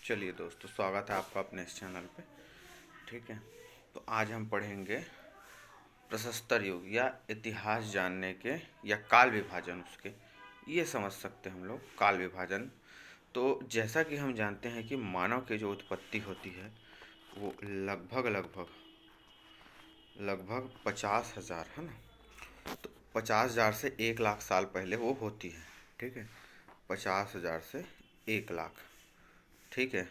चलिए दोस्तों, स्वागत है आपका अपने इस चैनल पे। ठीक है, तो आज हम पढ़ेंगे प्रशस्तर युग या इतिहास जानने के या काल विभाजन उसके, ये समझ सकते हैं हम लोग काल विभाजन। तो जैसा कि हम जानते हैं कि मानव की जो उत्पत्ति होती है वो लगभग लगभग लगभग 50,000 है ना। तो 50,000 से 1 लाख साल पहले वो होती है। ठीक है, 50,000 से 1 लाख। ठीक है,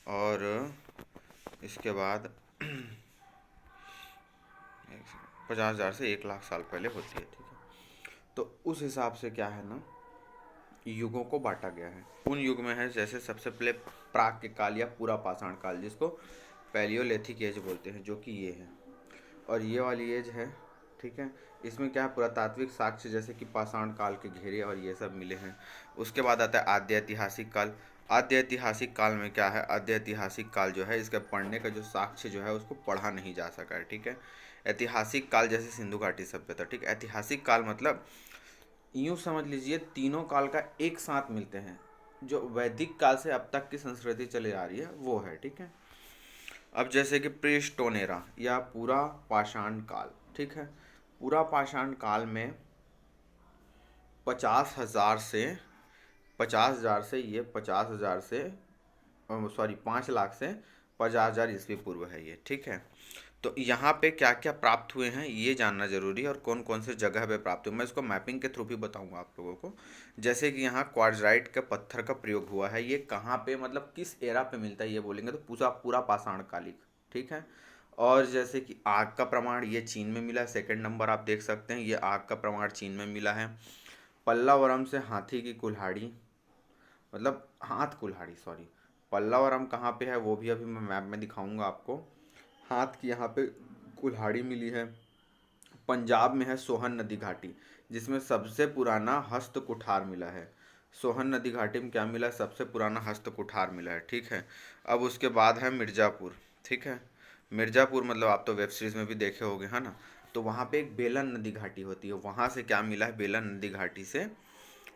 और इसके बाद 50,000 से 1 लाख साल पहले होती है। ठीक है, तो उस हिसाब से क्या है ना, युगों को बांटा गया है। उन युग में है जैसे सबसे पहले प्राक के काल या पूरा पाषाण काल, जिसको पैलियोलिथिक एज बोलते हैं, जो कि ये है। और ये वाली एज है। ठीक है, इसमें क्या है, पुरातात्विक साक्ष्य जैसे कि पाषाण काल के घेरे और ये सब मिले हैं। उसके बाद आता है आद्य ऐतिहासिक काल। आद्य ऐतिहासिक काल में क्या है, आद्य ऐतिहासिक काल जो है इसका पढ़ने का जो साक्ष्य जो है उसको पढ़ा नहीं जा सका है। ठीक है, ऐतिहासिक काल जैसे सिंधु घाटी सभ्यता। ठीक, ऐतिहासिक काल मतलब यूँ समझ लीजिए तीनों काल का एक साथ मिलते हैं। जो वैदिक काल से अब तक की संस्कृति चली आ रही है वो है। ठीक है, अब जैसे कि प्रीस्टोनेरा या पूरा पाषाण काल। ठीक है, पूरा पाषाण काल में 50,000 से 50,000 से ये 50,000 से 5 लाख से 50,000 ईस्वी पूर्व है ये। ठीक है, तो यहाँ पे क्या क्या प्राप्त हुए हैं ये जानना जरूरी है, और कौन कौन से जगह पे प्राप्त हुए मैं इसको मैपिंग के थ्रू भी बताऊंगा आप लोगों को। जैसे कि यहाँ क्वार्टजाइट के पत्थर का प्रयोग हुआ है, ये कहाँ पे मतलब किस एरा पे मिलता है ये बोलेंगे तो पूरा पूरा पाषाण कालिक। ठीक है, और जैसे कि आग का प्रमाण ये चीन में मिला है, सेकंड नंबर आप देख सकते हैं, ये आग का प्रमाण चीन में मिला है। पल्लावरम से हाथी की कुल्हाड़ी, मतलब हाथ कुल्हाड़ी, सॉरी। पल्लावरम कहाँ पे है वो भी अभी मैं मैप में दिखाऊंगा आपको। हाथ की यहाँ पे कुल्हाड़ी मिली है। पंजाब में है सोहन नदी घाटी, जिसमें सबसे पुराना हस्त कुठार मिला है। सोहन नदी घाटी में क्या मिला है, सबसे पुराना हस्त कुठार मिला है। ठीक है, अब उसके बाद है मिर्ज़ापुर। ठीक है, मिर्ज़ापुर मतलब आप तो वेब सीरीज में भी देखे होंगे है ना। तो वहाँ पे एक बेलन नदी घाटी होती है, वहाँ से क्या मिला है, बेलन नदी घाटी से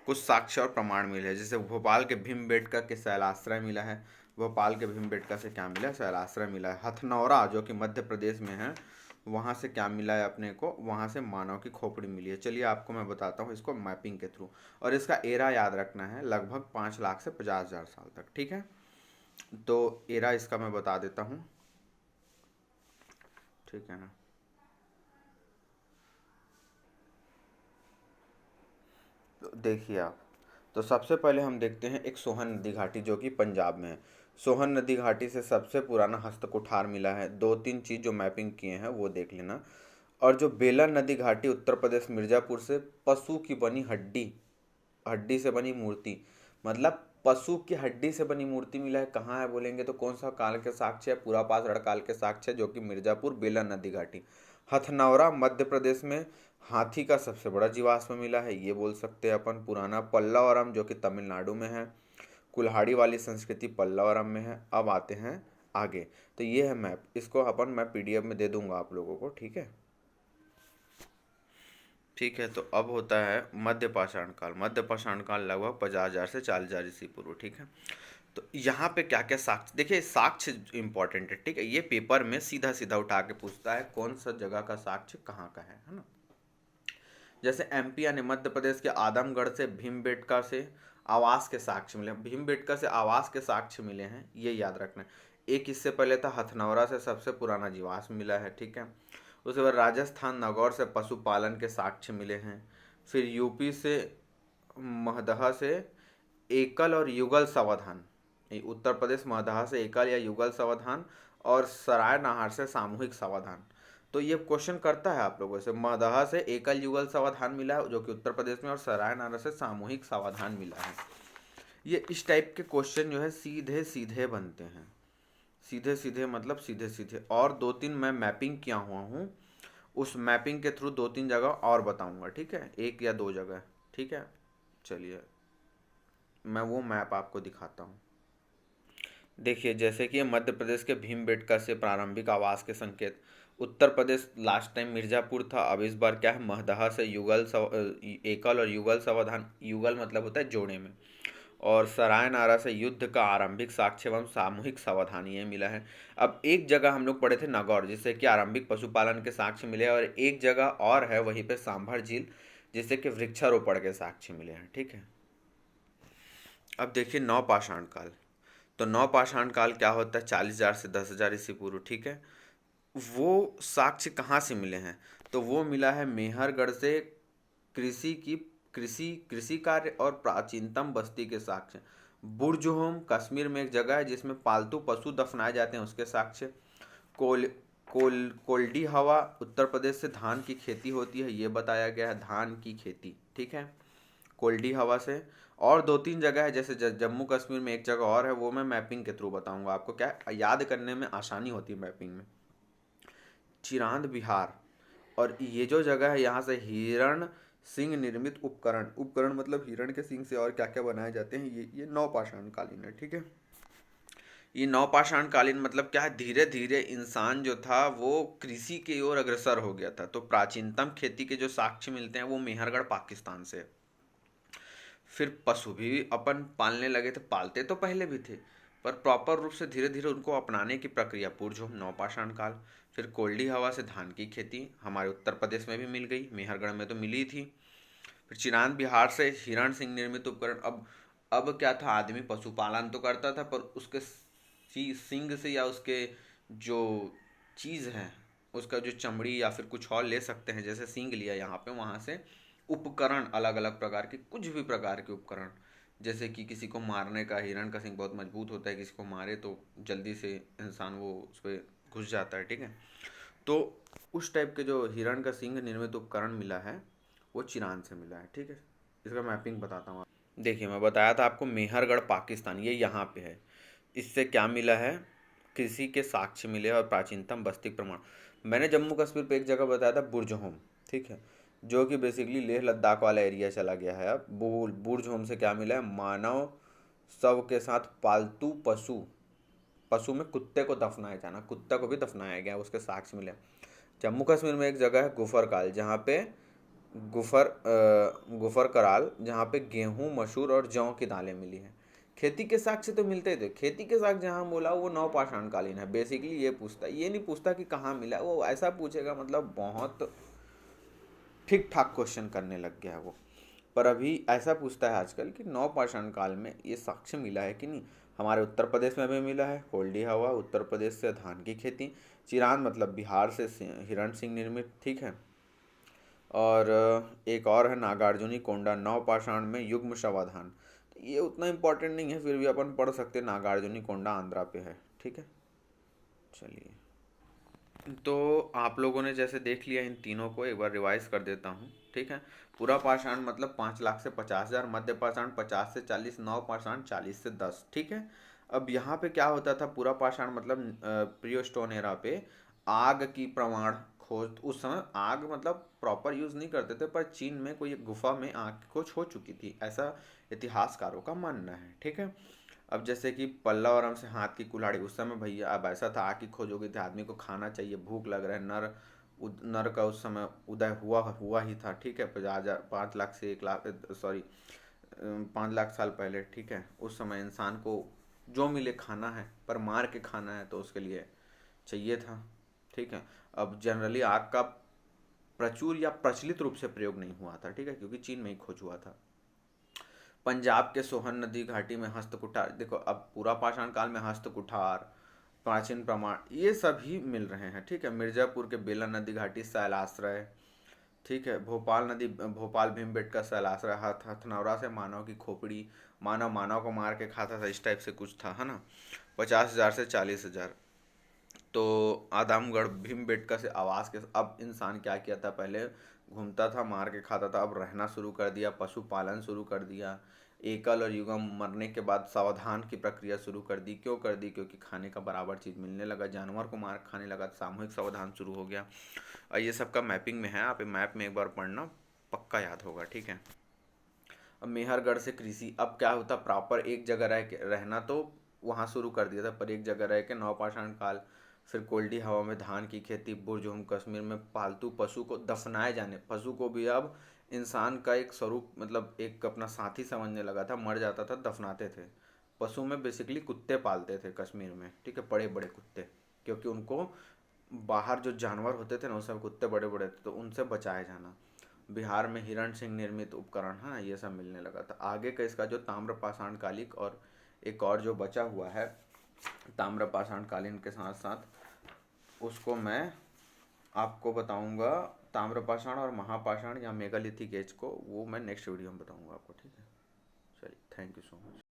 कुछ साक्ष्य और प्रमाण मिले हैं। जैसे भोपाल के भीमबेटका के शैलाश्रय मिला है। भोपाल के भीमबेटका से क्या मिला है, शैलाश्रय मिला है। हथनौरा जो कि मध्य प्रदेश में है, वहाँ से क्या मिला है अपने को, वहाँ से मानव की खोपड़ी मिली है। चलिए आपको मैं बताता हूँ इसको मैपिंग के थ्रू, और इसका एरा याद रखना है, लगभग 5 लाख से 50,000 साल तक। ठीक है, तो एरा इसका मैं बता देता हूँ। ठीक है ना, तो देखिए आप, तो सबसे पहले हम देखते हैं एक सोहन नदी घाटी जो कि पंजाब में है। सोहन नदी घाटी से सबसे पुराना हस्तकुठार मिला है। दो तीन चीज़ जो मैपिंग किए हैं वो देख लेना। और जो बेलन नदी घाटी उत्तर प्रदेश मिर्ज़ापुर से पशु की बनी हड्डी, हड्डी से बनी मूर्ति, मतलब पशु की हड्डी से बनी मूर्ति मिला है। कहाँ है बोलेंगे तो कौन सा काल के साक्ष्य है, पूरा पाषाण काल के साक्ष्य है, जो कि मिर्ज़ापुर बेलन नदी घाटी। हथनौरा मध्य प्रदेश में हाथी का सबसे बड़ा जीवाश्म मिला है, ये बोल सकते हैं अपन। पुराना पल्लावरम जो कि तमिलनाडु में है, कुल्हाड़ी वाली संस्कृति पल्लावरम में है। अब आते हैं आगे, तो ये है मैप, इसको अपन मैं पीडीएफ में दे दूंगा आप लोगों को। ठीक है, ठीक है, तो अब होता है मध्य पाषाण काल। मध्य पाषाण काल लगभग 50,000 से 40,000 ईस्वी पूर्व। ठीक है, तो यहाँ पे क्या क्या साक्ष्य, देखिए साक्ष्य इंपॉर्टेंट है। ठीक है, ये पेपर में सीधा सीधा उठा के पूछता है कौन सा जगह का साक्ष्य कहाँ का है ना। जैसे एमपी यानी मध्य प्रदेश के आदमगढ़ से भीमबेटका से आवास के साक्ष्य मिले, भीमबेटका से आवास के साक्ष्य मिले हैं, ये याद रखना है। एक इससे पहले था हथनौरा से सबसे पुराना जीवाश्म मिला है। ठीक है, उसके बाद राजस्थान नागौर से पशुपालन के साक्ष्य मिले हैं। फिर यूपी से महदहा से एकल और युगल समाधान, उत्तर प्रदेश महदहा से एकल या युगल समाधान, और सराय नहार से सामूहिक समाधान। तो ये क्वेश्चन करता है आप लोगों से, महदहा से एकल युगल समाधान मिला है जो कि उत्तर प्रदेश में, और सराय नहार से सामूहिक समाधान मिला है। ये इस टाइप के क्वेश्चन जो है सीधे सीधे बनते हैं, सीधे सीधे मतलब सीधे सीधे। और दो तीन मैं मैपिंग किया हुआ हूँ, उस मैपिंग के थ्रू दो तीन जगह और बताऊंगा। ठीक है, एक या दो जगह। ठीक है, चलिए मैं वो मैप आपको दिखाता हूँ। देखिए जैसे कि ये मध्य प्रदेश के भीमबेटका से प्रारंभिक आवास के संकेत। उत्तर प्रदेश लास्ट टाइम मिर्ज़ापुर था, अब इस बार क्या है, महदहा से एकल और युगल समाधान, युगल मतलब होता है जोड़े में, और सराय नारा से युद्ध का आरंभिक साक्ष्य एवं सामूहिक सावधानी ये मिला है। अब एक जगह हम लोग पढ़े थे नागौर, जिससे कि आरंभिक पशुपालन के साक्ष्य मिले, और एक जगह और है वहीं पे सांभर झील, जिससे कि वृक्षारोपण के साक्ष्य मिले हैं। ठीक है, अब देखिए नवपाषाण काल। तो नवपाषाण काल क्या होता है? 40,000 से 10,000 ईस्वी पूर्व। ठीक है, वो साक्ष्य कहाँ से मिले हैं? तो वो मिला है मेहरगढ़ से कृषि की कृषि कार्य और प्राचीनतम बस्ती के साक्ष्य। बुर्जहोम कश्मीर में एक जगह है जिसमें पालतू पशु दफनाए जाते हैं, उसके साक्ष्य। कोल कोल्डी हवा उत्तर प्रदेश से धान की खेती होती है, ये बताया गया है, धान की खेती। ठीक है, कोल्डी हवा से। और 2-3 जगह है, जैसे जम्मू कश्मीर में एक जगह और है, वो मैं मैपिंग के थ्रू बताऊंगा आपको, क्या याद करने में आसानी होती है मैपिंग में। चिरांद बिहार, और ये जो जगह है यहाँ से हिरण सिंह निर्मित उपकरण, उपकरण मतलब हिरण के सिंह से और क्या क्या बनाए जाते हैं, ये नवपाषाण कालीन है। ठीक है, ये नवपाषाण कालीन मतलब क्या है? धीरे धीरे इंसान जो था वो कृषि की ओर अग्रसर हो गया था। तो प्राचीनतम खेती के जो साक्ष्य मिलते हैं वो मेहरगढ़ पाकिस्तान से। फिर पशु भी अपन पालने लगे थे, पालते तो पहले भी थे, पर प्रॉपर रूप से धीरे धीरे उनको अपनाने की प्रक्रिया पुरजोम नवपाषाण काल। फिर कोल्डी हवा से धान की खेती हमारे उत्तर प्रदेश में भी मिल गई, मेहरगढ़ में तो मिली थी। फिर चिरांद बिहार से हिरण सिंह निर्मित उपकरण। अब क्या था, आदमी पशुपालन तो करता था, पर उसके सींग से या उसके जो चीज़ है, उसका जो चमड़ी या फिर कुछ और ले सकते हैं, जैसे सींग लिया यहाँ पे, वहाँ से उपकरण अलग अलग प्रकार के, कुछ भी प्रकार के उपकरण, जैसे कि किसी को मारने का, हिरण का सिंग बहुत मजबूत होता है, किसी को मारे तो जल्दी से इंसान वो उस पर घुस जाता है। ठीक है, तो उस टाइप के जो हिरण का सिंह निर्मित उपकरण मिला है वो चिरान से मिला है। ठीक है, इसका मैपिंग बताता हूँ। देखिए मैं बताया था आपको मेहरगढ़ पाकिस्तान, ये यहाँ पे है। इससे क्या मिला है? कृषि के साक्ष्य मिले और प्राचीनतम बस्ती प्रमाण। मैंने जम्मू कश्मीर पे एक जगह बताया था बुर्जहोम, ठीक है, जो कि बेसिकली लेह लद्दाख वाला एरिया चला गया है। अब बुर्जहोम से क्या मिला है? मानव शव के साथ पालतू पशु, पशु में कुत्ते को दफनाया जाना, कुत्ता को भी दफनाया गया, उसके साक्ष्य मिले। जम्मू कश्मीर में एक जगह है गुफर काल, जहाँ पे गुफर कराल, जहाँ पे गेहूं, मसूर और जौ की दालें मिली हैं। खेती के साक्ष्य तो मिलते थे, खेती के साक्ष्य जहाँ बोला वो नवपाषाण कालीन है। बेसिकली ये पूछता, ये नहीं पूछता कि कहाँ मिला, वो ऐसा पूछेगा मतलब बहुत ठीक ठाक क्वेश्चन करने लग गया है वो। पर अभी ऐसा पूछता है आजकल कि नवपाषाण काल में ये साक्ष्य मिला है कि नहीं। हमारे उत्तर प्रदेश में भी मिला है, कोल्डी हवा उत्तर प्रदेश से धान की खेती, चिरान मतलब बिहार से हिरण सिंह निर्मित। ठीक है, और एक और है नागार्जुनी कोंडा, नवपाषाण में युग्म समाधान। तो ये उतना इम्पोर्टेंट नहीं है, फिर भी अपन पढ़ सकते हैं, नागार्जुनी कोंडा आंध्रा पे है। ठीक है, चलिए, तो आप लोगों ने जैसे देख लिया, इन तीनों को एक बार रिवाइज कर देता हूँ। ठीक है, पूरा पाषाण मतलब 5 लाख से 50,000, मध्य पाषाण 50 से 40, नव पाषाण 40 से 10। ठीक है, अब यहाँ पे क्या होता था, पूरा पाषाण मतलब प्रियोस्टोन एरा पे आग की प्रमाण खोज। उस समय आग मतलब प्रॉपर यूज नहीं करते थे, पर चीन में कोई एक गुफा में आग की खोज हो चुकी थी, ऐसा इतिहासकारों का मानना है। ठीक है, अब जैसे कि पल्लवरम से हाथ की कुल्हाड़ी, उस समय भैया अब ऐसा था, आग की खोज हो गई थी, आदमी को खाना चाहिए, भूख लग रहा है, नर का उस समय उदय हुआ ही था। ठीक है, 5 लाख से 1 लाख, सॉरी 5 लाख साल पहले। ठीक है, उस समय इंसान को जो मिले खाना है, पर मार के खाना है, तो उसके लिए चाहिए था। ठीक है, अब जनरली आग का प्रचुर या प्रचलित रूप से प्रयोग नहीं हुआ था। ठीक है, क्योंकि चीन में ही खोज हुआ था। पंजाब के सोहन नदी घाटी में हस्त कुठार, देखो अब पूरा पाषाण काल में हस्त कुठार, प्राचीन प्रमाण, ये सभी मिल रहे हैं। ठीक है, मिर्जापुर के बेलन नदी घाटी शैलाश्रय। ठीक है, भोपाल भीमबेटका शैलाश्रय, हथनौरा से मानव की खोपड़ी, मानव को मार के खाता था, इस टाइप से कुछ था, है ना। 50,000 से 40,000। तो आदमगढ़ भीमबेटका से आवास के, अब इंसान क्या किया था, पहले घूमता था, मार के खाता था, अब रहना शुरू कर दिया, पशुपालन शुरू कर दिया, एकल और युगम, मरने के बाद सावधान की प्रक्रिया शुरू कर दी। क्यों कर दी? क्योंकि खाने का बराबर चीज़ मिलने लगा, जानवर को मार खाने लगा, सामूहिक सावधान शुरू हो गया। और ये सबका मैपिंग में है, आप मैप में एक बार पढ़ना, पक्का याद होगा। ठीक है, अब मेहरगढ़ से कृषि, अब क्या होता, प्रॉपर एक जगह रहना तो वहाँ शुरू कर दिया था, पर एक जगह रह के नवपाषाण काल। फिर कोल्डी हवा में धान की खेती, बुर्जहोम कश्मीर में पालतू पशु को दफनाए जाने, पशु को भी अब इंसान का एक स्वरूप, मतलब एक अपना साथी समझने लगा था, मर जाता था दफनाते थे। पशु में बेसिकली कुत्ते पालते थे कश्मीर में, ठीक है, बड़े बड़े कुत्ते, क्योंकि उनको बाहर जो जानवर होते थे ना उस सब कुत्ते बड़े बड़े थे तो उनसे बचाया जाना। बिहार में हिरण सिंह निर्मित उपकरण, हाँ, ये सब मिलने लगा था। आगे का इसका जो ताम्र पाषाण कालिक और एक और जो बचा हुआ है ताम्र पाषाण कालीन के साथ साथ, उसको मैं आपको बताऊंगा। ताम्रपाषाण और महापाषाण या मेगालिथिक एज को, वो मैं नेक्स्ट वीडियो में बताऊंगा आपको, ठीक है। चलिए, थैंक यू सो मच।